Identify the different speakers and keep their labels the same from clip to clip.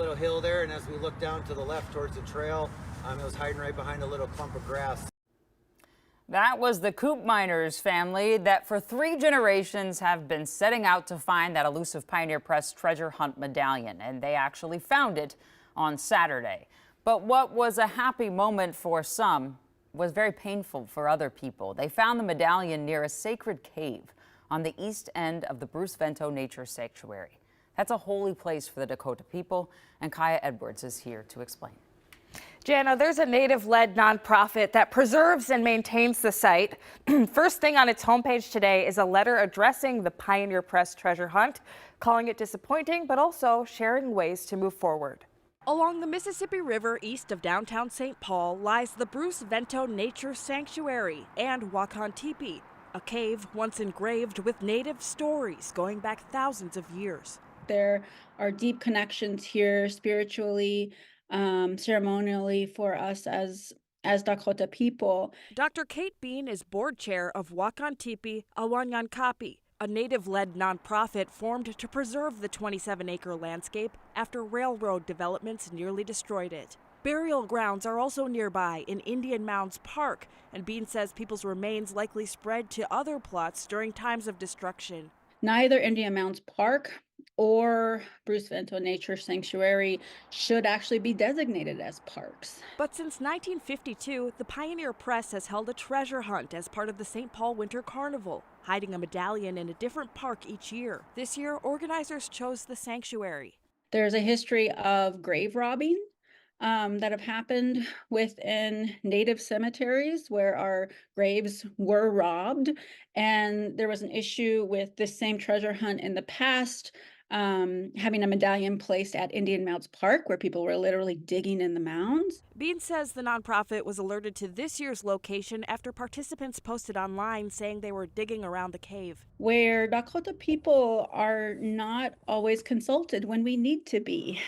Speaker 1: little hill there, and as we looked down to the left towards the trail, it was hiding right behind a little clump of grass.
Speaker 2: That was the Coop Miners family that for 3 generations have been setting out to find that elusive Pioneer Press treasure hunt medallion, and they actually found it on Saturday. But what was a happy moment for some was very painful for other people. They found the medallion near a sacred cave on the east end of the Bruce Vento Nature Sanctuary. That's a holy place for the Dakota people, and Kaya Edwards is here to explain.
Speaker 3: Jana, there's a Native-led nonprofit that preserves and maintains the site. First thing on its homepage today is a letter addressing the Pioneer Press treasure hunt, calling it disappointing, but also sharing ways to move forward. Along the Mississippi River east of downtown St. Paul lies the Bruce Vento Nature Sanctuary and Wakan Tipi, a cave once engraved with Native stories going back thousands of years.
Speaker 4: There are deep connections here spiritually, ceremonially for us as Dakota people.
Speaker 3: Dr. Kate Bean is board chair of Wakan Tipi Awanyankapi, a Native-led nonprofit formed to preserve the 27-acre landscape after railroad developments nearly destroyed it. Burial grounds are also nearby in Indian Mounds Park, and Bean says people's remains likely spread to other plots during times of destruction.
Speaker 4: Neither Indian Mounds Park or Bruce Vento Nature Sanctuary should actually be designated as parks.
Speaker 3: But since 1952, the Pioneer Press has held a treasure hunt as part of the St. Paul Winter Carnival, hiding a medallion in a different park each year. This year, organizers chose the sanctuary.
Speaker 4: There's a history of grave robbing that have happened within Native cemeteries where our graves were robbed. And there was an issue with this same treasure hunt in the past, having a medallion placed at Indian Mounds Park where people were literally digging in the mounds.
Speaker 3: Bean says the nonprofit was alerted to this year's location after participants posted online saying they were digging around the cave.
Speaker 4: Where Dakota people are not always consulted when we need to be.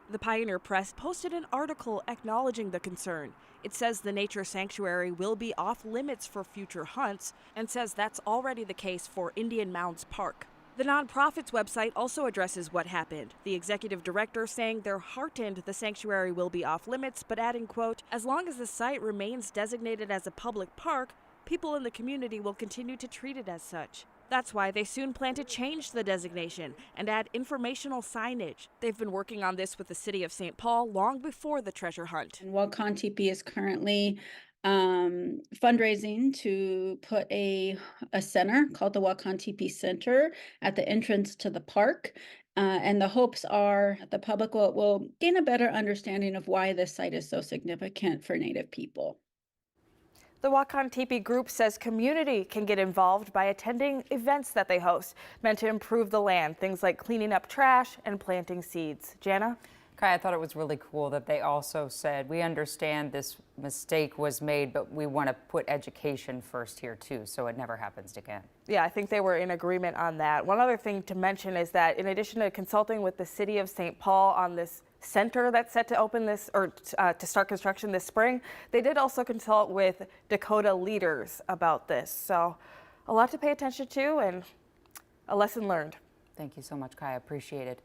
Speaker 3: The Pioneer Press posted an article acknowledging the concern. It says the nature sanctuary will be off limits for future hunts and says that's already the case for Indian Mounds Park. The nonprofit's website also addresses what happened. The executive director saying they're heartened the sanctuary will be off limits, but adding, quote, as long as the site remains designated as a public park, people in the community will continue to treat it as such. That's why they soon plan to change the designation and add informational signage. They've been working on this with the city of St. Paul long before the treasure hunt.
Speaker 4: And Wakan Tipi is currently fundraising to put a center called the Wakan Tipi Center at the entrance to the park. And the hopes are the public will gain a better understanding of why this site is so significant for Native people.
Speaker 3: The Wakan Tipi group says community can get involved by attending events that they host, meant to improve the land, things like cleaning up trash and planting seeds. Jana?
Speaker 2: Kai, I thought it was really cool that they also said, we understand this mistake was made, but we want to put education first here too, so it never happens again.
Speaker 3: Yeah, I think they were in agreement on that. One other thing to mention is that in addition to consulting with the city of St. Paul on this center that's set to open this or to start construction this spring, they did also consult with Dakota leaders about this. So a lot to pay attention to and a lesson learned.
Speaker 2: Thank you so much, Kai. I appreciate it.